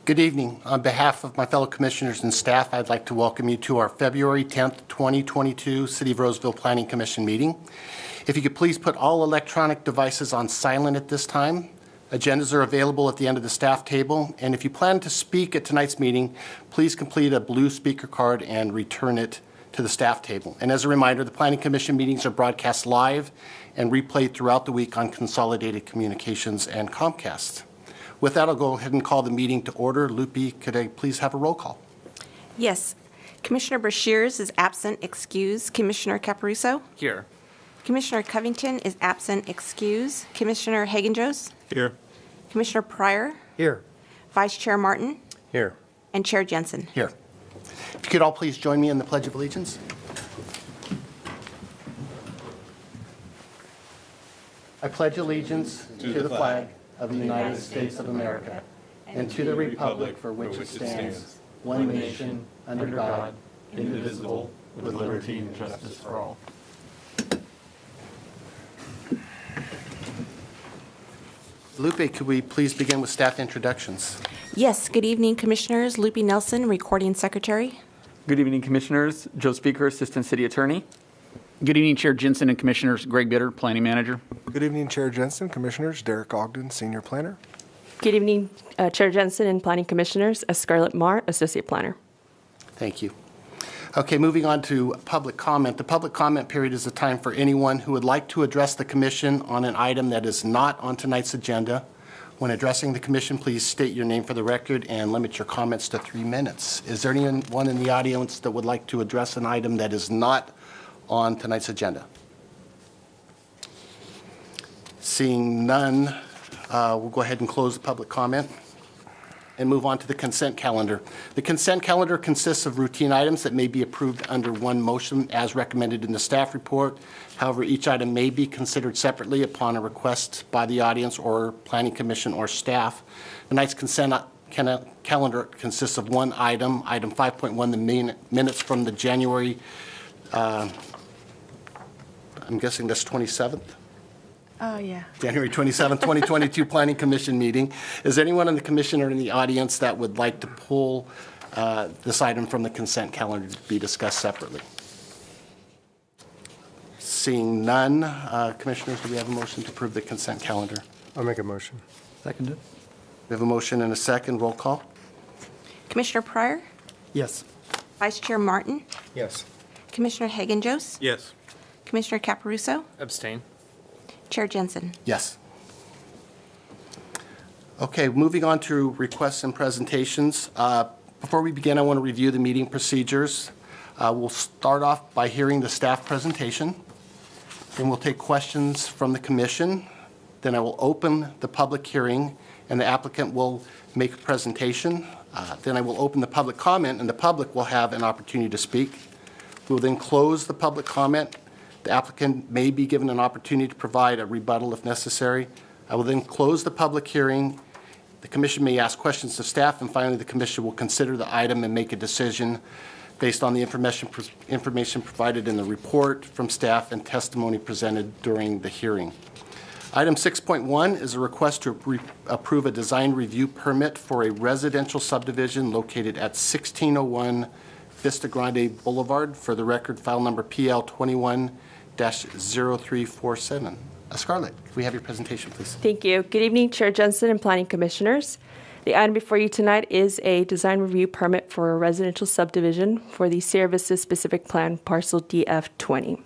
Good evening. On behalf of my fellow commissioners and staff, I'd like to welcome you to our February 10th, 2022 City of Roseville Planning Commission meeting. If you could please put all electronic devices on silent at this time. Agendas are available at the end of the staff table, and if you plan to speak at tonight's meeting, please complete a blue speaker card and return it to the staff table. And as a reminder, the Planning Commission meetings are broadcast live and replayed throughout the week on Consolidated Communications and Comcast. With that, I'll go ahead and call the meeting to order. Lupi, could I please have a roll call? Yes. Commissioner Brashears is absent, excuse. Commissioner Caparuso? Here. Commissioner Covington is absent, excuse. Commissioner Hagen-Joes? Here. Commissioner Pryor? Here. Vice Chair Martin? Here. And Chair Jensen? Here. If you could all please join me in the Pledge of Allegiance. I pledge allegiance to the flag of the United States of America and to the republic for which it stands, one nation, under God, indivisible, with liberty and justice for all. Lupe, could we please begin with staff introductions? Yes. Good evening, Commissioners. Lupe Nelson, Recording Secretary. Good evening, Commissioners. Joe Speaker, Assistant City Attorney. Good evening, Chair Jensen and Commissioners. Greg Bitter, Planning Manager. Good evening, Chair Jensen, Commissioners. Derek Ogden, Senior Planner. Good evening, Chair Jensen and Planning Commissioners. Scarlett Marr, Associate Planner. Thank you. Okay, moving on to public comment. The public comment period is a time for anyone who would like to address the Commission on an item that is not on tonight's agenda. When addressing the Commission, please state your name for the record and limit your comments to 3 minutes. Is there anyone in the audience that would like to address an item that is not on tonight's agenda? Seeing none, we'll go ahead and close the public comment and move on to the consent calendar. The consent calendar consists of routine items that may be approved under one motion as recommended in the staff report. However, each item may be considered separately upon a request by the audience or Planning Commission or staff. Tonight's consent calendar consists of one item, item 5.1, the minutes from the January, I'm guessing that's 27th? Oh, yeah. January 27th, 2022 Planning Commission meeting. Is there anyone in the commission or in the audience that would like to pull this item from the consent calendar to be discussed separately? Seeing none, Commissioners, do we have a motion to approve the consent calendar? I'll make a motion. Seconded. We have a motion and a second. Roll call. Commissioner Pryor? Yes. Vice Chair Martin? Yes. Commissioner Hagen-Joes? Yes. Commissioner Caparuso? Abstain. Chair Jensen? Yes. Okay, moving on to requests and presentations. Before we begin, I want to review the meeting procedures. We'll start off by hearing the staff presentation. Then we'll take questions from the commission. Then I will open the public hearing and the applicant will make a presentation. Then I will open the public comment and the public will have an opportunity to speak. We will then close the public comment. The applicant may be given an opportunity to provide a rebuttal if necessary. I will then close the public hearing. The commission may ask questions of staff, and finally the commission will consider the item and make a decision based on the information provided in the report from staff and testimony presented during the hearing. Item 6.1 is a request to approve a design review permit for a residential subdivision located at 1601 Vista Grande Boulevard. For the record, file number PL 21-0347. Scarlett, if we have your presentation, please. Thank you. Good evening, Chair Jensen and Planning Commissioners. The item before you tonight is a design review permit for a residential subdivision for the Sierra Vista Specific Plan Parcel DF20.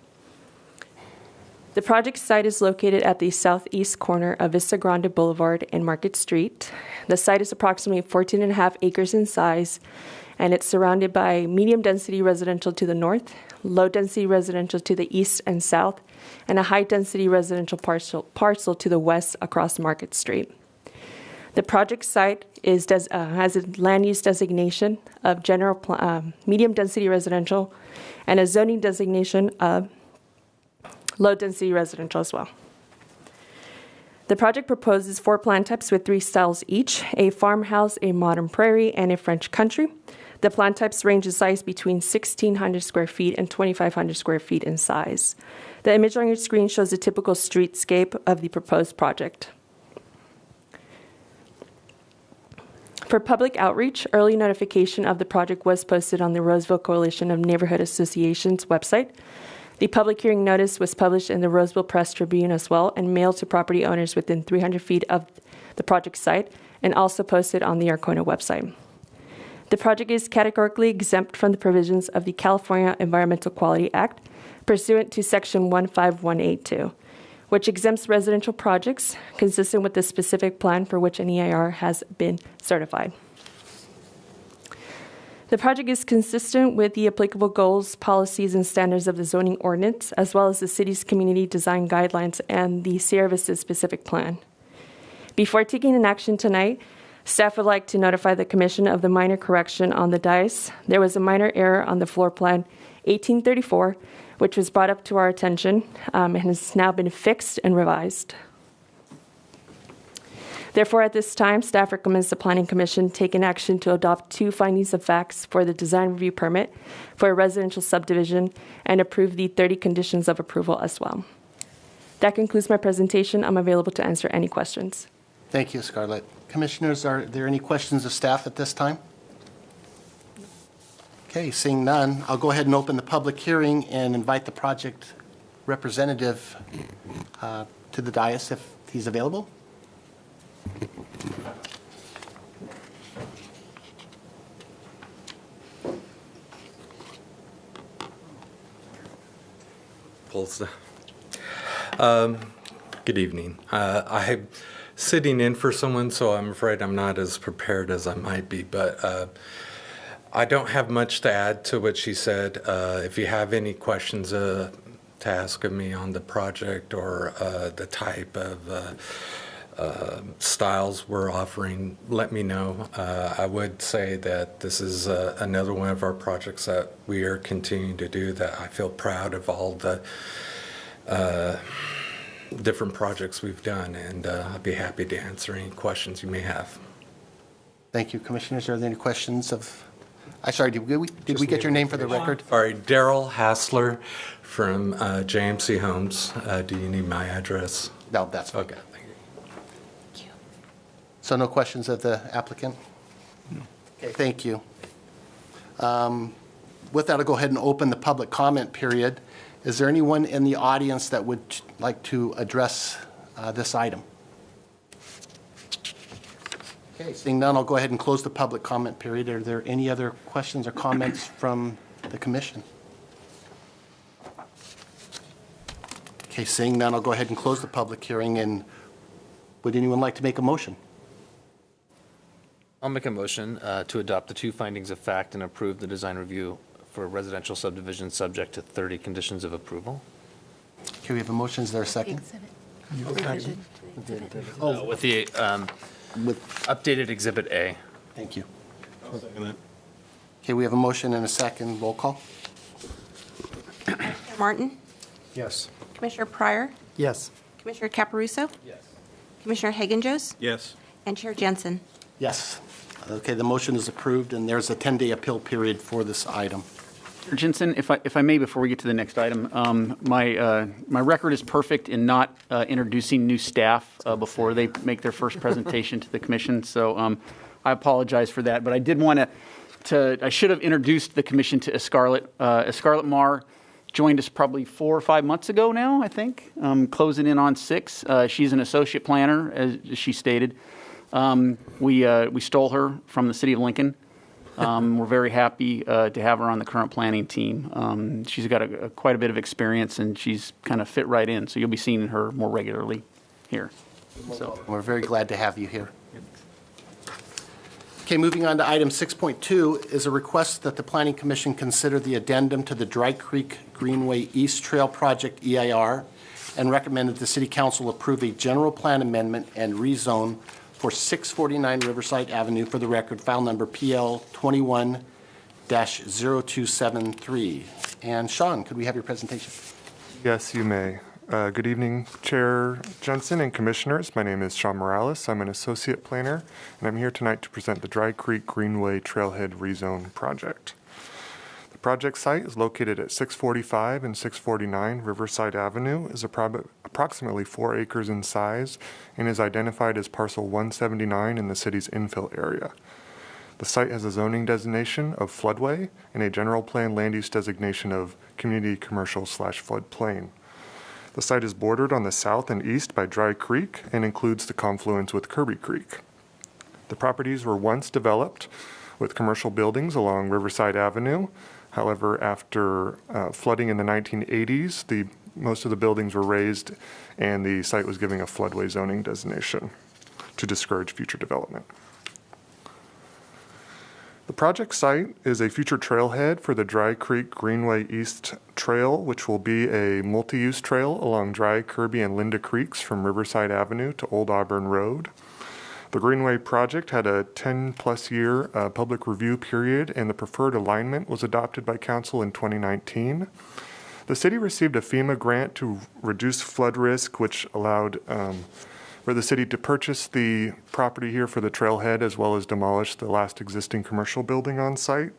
The project site is located at the southeast corner of Vista Grande Boulevard and Market Street. The site is approximately 14.5 acres in size, and it's surrounded by medium-density residential to the north, low-density residential to the east and south, and a high-density residential parcel to the west across Market Street. The project site has a land use designation of medium-density residential and a zoning designation of low-density residential as well. The project proposes 4 plan types with 3 styles each: a farmhouse, a modern prairie, and a French country. The plan types range in size between 1,600 square feet and 2,500 square feet in size. The image on your screen shows a typical streetscape of the proposed project. For public outreach, early notification of the project was posted on the Roseville Coalition of Neighborhood Associations website. The public hearing notice was published in the Roseville Press Tribune as well and mailed to property owners within 300 feet of the project site and also posted on the Arcona website. The project is categorically exempt from the provisions of the California Environmental Quality Act pursuant to Section 15182, which exempts residential projects consistent with the specific plan for which an EIR has been certified. The project is consistent with the applicable goals, policies, and standards of the zoning ordinance, as well as the city's community design guidelines and the Sierra Vista specific plan. Before taking an action tonight, staff would like to notify the Commission of the minor correction on the dais. There was a minor error on the floor plan 1834, which was brought up to our attention and has now been fixed and revised. Therefore, at this time, staff recommends the Planning Commission take an action to adopt 2 findings of facts for the design review permit for a residential subdivision and approve the 30 conditions of approval as well. That concludes my presentation. I'm available to answer any questions. Thank you, Scarlett. Commissioners, are there any questions of staff at this time? Okay, seeing none, I'll go ahead and open the public hearing and invite the project representative to the dais if he's available. Good evening. I'm sitting in for someone, so I'm afraid I'm not as prepared as I might be, but I don't have much to add to what she said. If you have any questions to ask of me on the project or the type of styles we're offering, let me know. I would say that this is another one of our projects that we are continuing to do, that I feel proud of all the different projects we've done, and I'll be happy to answer any questions you may have. Thank you, Commissioners. Are there any questions of, sorry, did we get your name for the record? Sorry, Daryl Hassler from JMC Homes. Do you need my address? No, that's fine. Okay, thank you. So no questions of the applicant? No. Okay, thank you. With that, I'll go ahead and open the public comment period. Is there anyone in the audience that would like to address this item? Okay, seeing none, I'll go ahead and close the public comment period. Are there any other questions or comments from the commission? Okay, seeing none, I'll go ahead and close the public hearing. And would anyone like to make a motion? I'll make a motion to adopt the 2 findings of fact and approve the design review for a residential subdivision subject to 30 conditions of approval. Okay, we have a motion. Is there a second? With the updated Exhibit A. Thank you. Okay, we have a motion and a second. Roll call. Commissioner Martin? Yes. Commissioner Pryor? Yes. Commissioner Caparuso? Yes. Commissioner Hagen-Jost? Yes. And Chair Jensen. Yes. Okay, the motion is approved, and there's a 10-day appeal period for this item. Jensen, if I may, before we get to the next item, my record is perfect in not introducing new staff before they make their first presentation to the commission. So I apologize for that, but I did want I should have introduced the commission to Scarlett. Scarlett Marr joined us probably 4 or 5 months ago now, I think, closing in on 6. She's an associate planner, as she stated. We stole her from the city of Lincoln. We're very happy to have her on the current planning team. She's got quite a bit of experience, and she's kind of fit right in. So you'll be seeing her more regularly here. So We're very glad to have you here. Okay, moving on to item 6.2 is a request that the Planning Commission consider the addendum to the Dry Creek Greenway East Trail Project EIR and recommend that the City Council approve a general plan amendment and rezone for 649 Riverside Avenue, for the record, file number PL 21-0273. And Sean, could we have your presentation? Yes, you may. Good evening, Chair Jensen and Commissioners. My name is Sean Morales. I'm an associate planner, and I'm here tonight to present the Dry Creek Greenway Trailhead Rezone project. The project site is located at 645 and 649 Riverside Avenue, is approximately 4 acres in size, and is identified as parcel 179 in the city's infill area. The site has a zoning designation of floodway and a general plan land use designation of community commercial/floodplain. The site is bordered on the south and east by Dry Creek and includes the confluence with Kirby Creek. The properties were once developed with commercial buildings along Riverside Avenue. However, after flooding in the 1980s, most of the buildings were raised and the site was given a floodway zoning designation to discourage future development. The project site is a future trailhead for the Dry Creek Greenway East Trail, which will be a multi-use trail along Dry, Kirby, and Linda Creeks from Riverside Avenue to Old Auburn Road. The Greenway project had a 10-plus year public review period, and the preferred alignment was adopted by council in 2019. The city received a FEMA grant to reduce flood risk, which allowed for the city to purchase the property here for the trailhead, as well as demolish the last existing commercial building on site.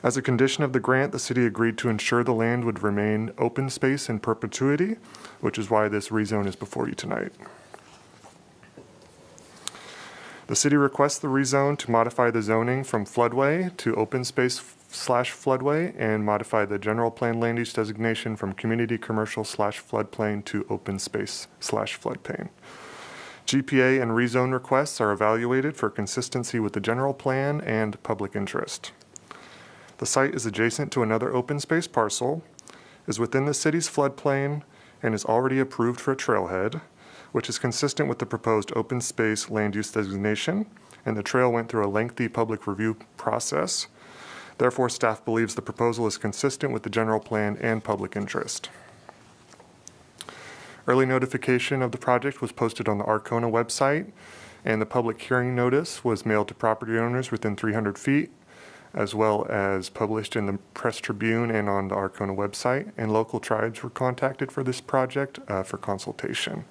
As a condition of the grant, the city agreed to ensure the land would remain open space in perpetuity, which is why this rezone is before you tonight. The city requests the rezone to modify the zoning from floodway to open space/floodway and modify the general plan land use designation from community commercial/floodplain to open space/floodplain. GPA and rezone requests are evaluated for consistency with the general plan and public interest. The site is adjacent to another open space parcel, is within the city's floodplain, and is already approved for a trailhead, which is consistent with the proposed open space land use designation, and the trail went through a lengthy public review process. Therefore, staff believes the proposal is consistent with the general plan and public interest. Early notification of the project was posted on the Arcona website, and the public hearing notice was mailed to property owners within 300 feet, as well as published in the Press Tribune and on the Arcona website, and local tribes were contacted for this project for consultation.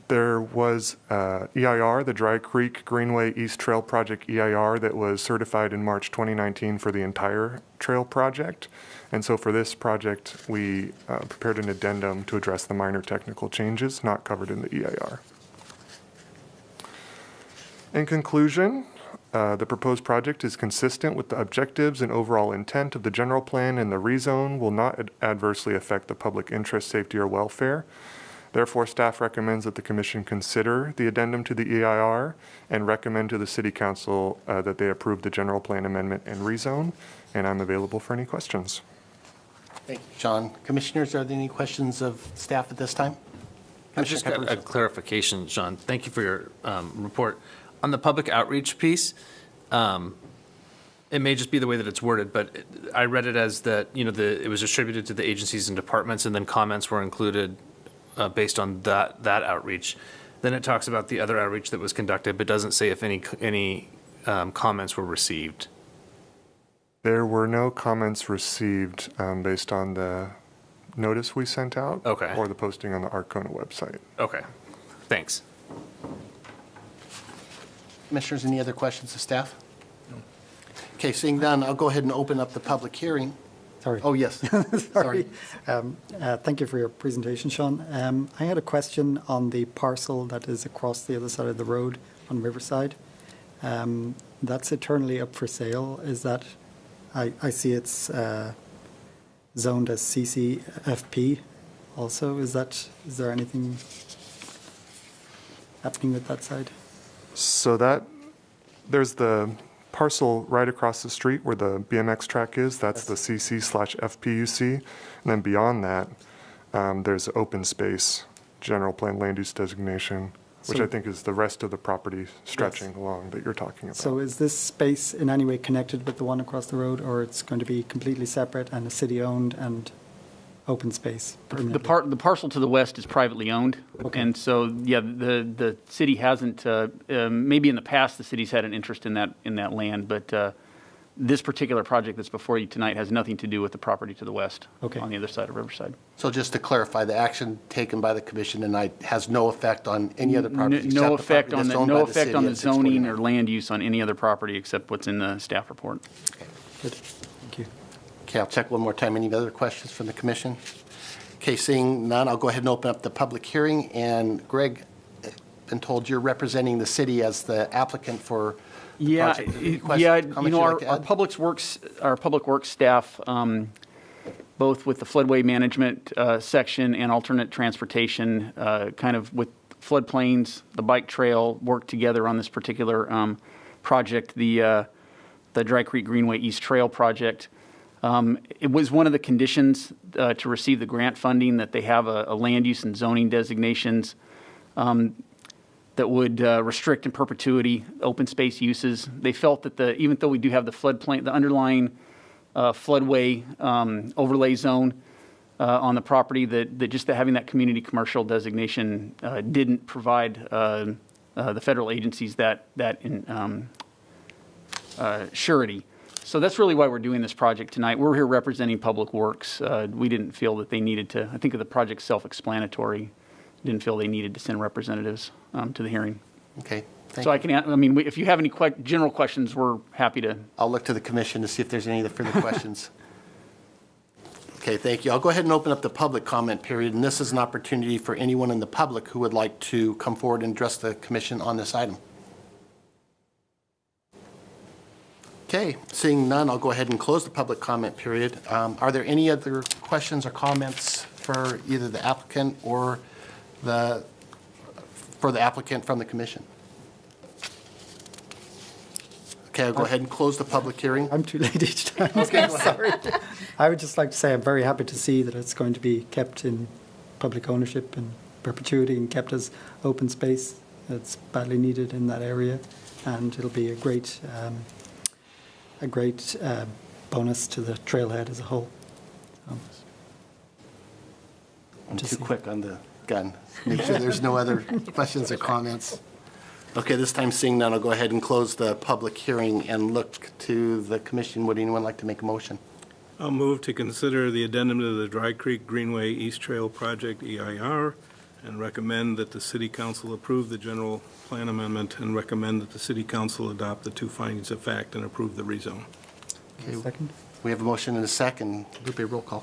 There was EIR, the Dry Creek Greenway East Trail Project EIR, that was certified in March 2019 for the entire trail project. And so for this project, we prepared an addendum to address the minor technical changes not covered in the EIR. In conclusion, the proposed project is consistent with the objectives and overall intent of the general plan, and the rezone will not adversely affect the public interest, safety, or welfare. Therefore, staff recommends that the commission consider the addendum to the EIR and recommend to the city council that they approve the general plan amendment and rezone. And I'm available for any questions. Thank you, Sean. Commissioners, are there any questions of staff at this time? I just got a clarification, Sean. Thank you for your report. On the public outreach piece, it may just be the way that it's worded, but I read it as that, it was distributed to the agencies and departments, and then comments were included based on that outreach. Then it talks about the other outreach that was conducted, but doesn't say if any comments were received. There were no comments received based on the notice we sent out. Okay. Or the posting on the Arcona website. Okay, thanks. Commissioners, any other questions of staff? No. Okay, seeing none, I'll go ahead and open up the public hearing. Sorry. Oh, yes. Sorry. Thank you for your presentation, Sean. I had a question on the parcel that is across the other side of the road on Riverside. That's eternally up for sale. Is that, I see it's zoned as CCFP also. Is there anything happening with that side? So there's the parcel right across the street where the BMX track is. That's the CC/FPUC. And then beyond that, there's open space, general plan land use designation, which I think is the rest of the property stretching along that you're talking about. So is this space in any way connected with the one across the road, or it's going to be completely separate and city-owned and open space? The parcel to the west is privately owned. Okay. And so, yeah, the city hasn't, maybe in the past, the city's had an interest in that land, but this particular project that's before you tonight has nothing to do with the property to the west. Okay. On the other side of Riverside. So just to clarify, the action taken by the commission tonight has no effect on any other property except No the effect property on that's owned no by the effect city on at the zoning 649. or land use on any other property except what's in the staff report. Good. Thank you. Okay, I'll check one more time. Any other questions from the commission? Okay, seeing none, I'll go ahead and open up the public hearing. And Greg, been told you're representing the city as the applicant for the Yeah, project. Any questions, yeah, comments you know, you'd like to our add? public works staff, both with the floodway management section and alternate transportation, kind of with floodplains, the bike trail, work together on this particular project, the Dry Creek Greenway East Trail project. It was one of the conditions to receive the grant funding that they have a land use and zoning designations that would restrict in perpetuity open space uses. They felt that even though we do have the floodplain, the underlying floodway overlay zone on the property, that just having that community commercial designation didn't provide the federal agencies that surety. So that's really why we're doing this project tonight. We're here representing Public Works. We didn't feel that they needed to, I think the project's self-explanatory, didn't feel they needed to send representatives to the hearing. Okay, thank So you. I can, I mean, if you have any general questions, we're happy to. I'll look to the commission to see if there's any other further questions. Okay, thank you. I'll go ahead and open up the public comment period, and this is an opportunity for anyone in the public who would like to come forward and address the commission on this item. Okay, seeing none, I'll go ahead and close the public comment period. Are there any other questions or comments for either the applicant or for the applicant from the commission? Okay, I'll go ahead and close the public hearing. I'm too late each time. I'm sorry. I would just like to say I'm very happy to see that it's going to be kept in public ownership and perpetuity and kept as open space. It's badly needed in that area, and it'll be a great bonus to the trailhead as a whole. I'm too quick on the gun. Make sure there's no other questions or comments. Okay, this time seeing none, I'll go ahead and close the public hearing and look to the commission. Would anyone like to make a motion? I'll move to consider the addendum to the Dry Creek Greenway East Trail Project, EIR, and recommend that the City Council approve the general plan amendment and recommend that the City Council adopt the two findings of fact and approve the rezone. Okay, Second? we have a motion and a second. Lupe, roll call.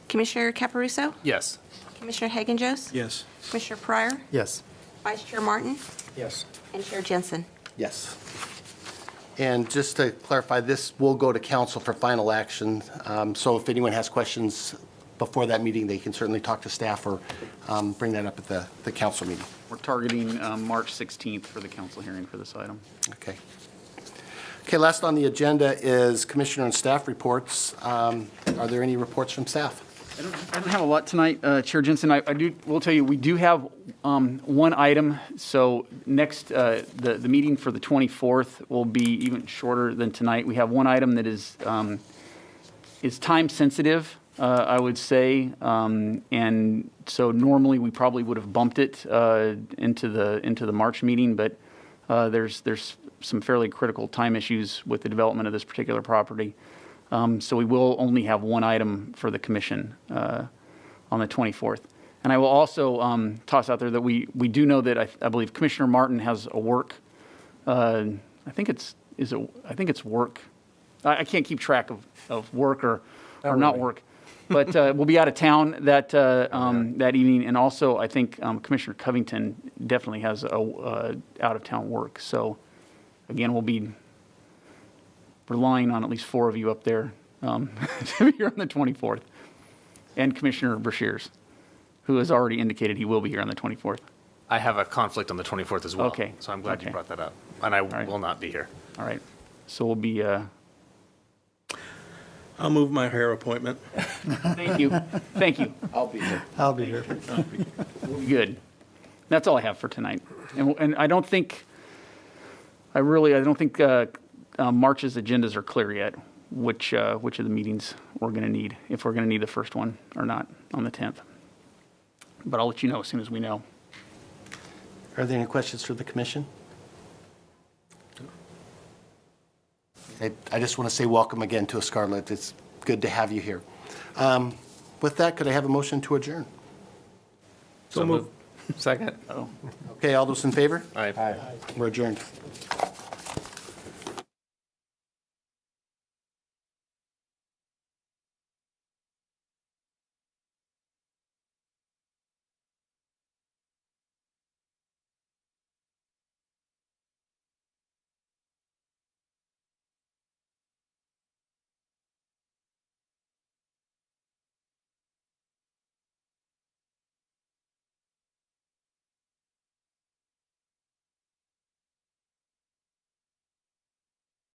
Commissioner Caparuso? Yes. Commissioner Hagen-Jost? Yes. Commissioner Pryor? Yes. Vice Chair Martin? Yes. And Chair Jensen? Yes. And just to clarify, this will go to council for final action. So if anyone has questions before that meeting, they can certainly talk to staff or bring that up at the council meeting. We're targeting March 16th for the council hearing for this item. Okay. Okay, last on the agenda is commissioner and staff reports. Are there any reports from staff? I don't have a lot tonight, Chair Jensen. Will tell you, we do have one item. So next, the meeting for the 24th will be even shorter than tonight. We have one item that is time sensitive, I would say. And so normally we probably would have bumped it into the March meeting, but there's some fairly critical time issues with the development of this particular property. So we will only have one item for the commission on the 24th. And I will also toss out there that we do know that I believe Commissioner Martin has a work. I think it's work. I can't keep track of work or not work, but we'll be out of town that evening. And also, I think Commissioner Covington definitely has a out of town work. So again, we'll be relying on at least 4 of you up there to be here on the 24th. And Commissioner Brashears, who has already indicated he will be here on the 24th. I have a conflict on the 24th as well. Okay. So I'm glad you Okay. brought that up. And I right. will not be here. All right. So we'll be, I'll move my hair appointment. thank you. Thank you. I'll be here. I'll be here. We'll be good. That's all I have for tonight. And I don't think, March's agendas are clear yet, which of the meetings we're going to need, if we're going to need the first one or not on the 10th. But I'll let you know as soon as we know. Are there any questions for the commission? I just want to say welcome again to Scarlett. It's good to have you here. With that, could I have a motion to adjourn? So move. Second. Oh. Okay, all those in favor? Aye. We're adjourned.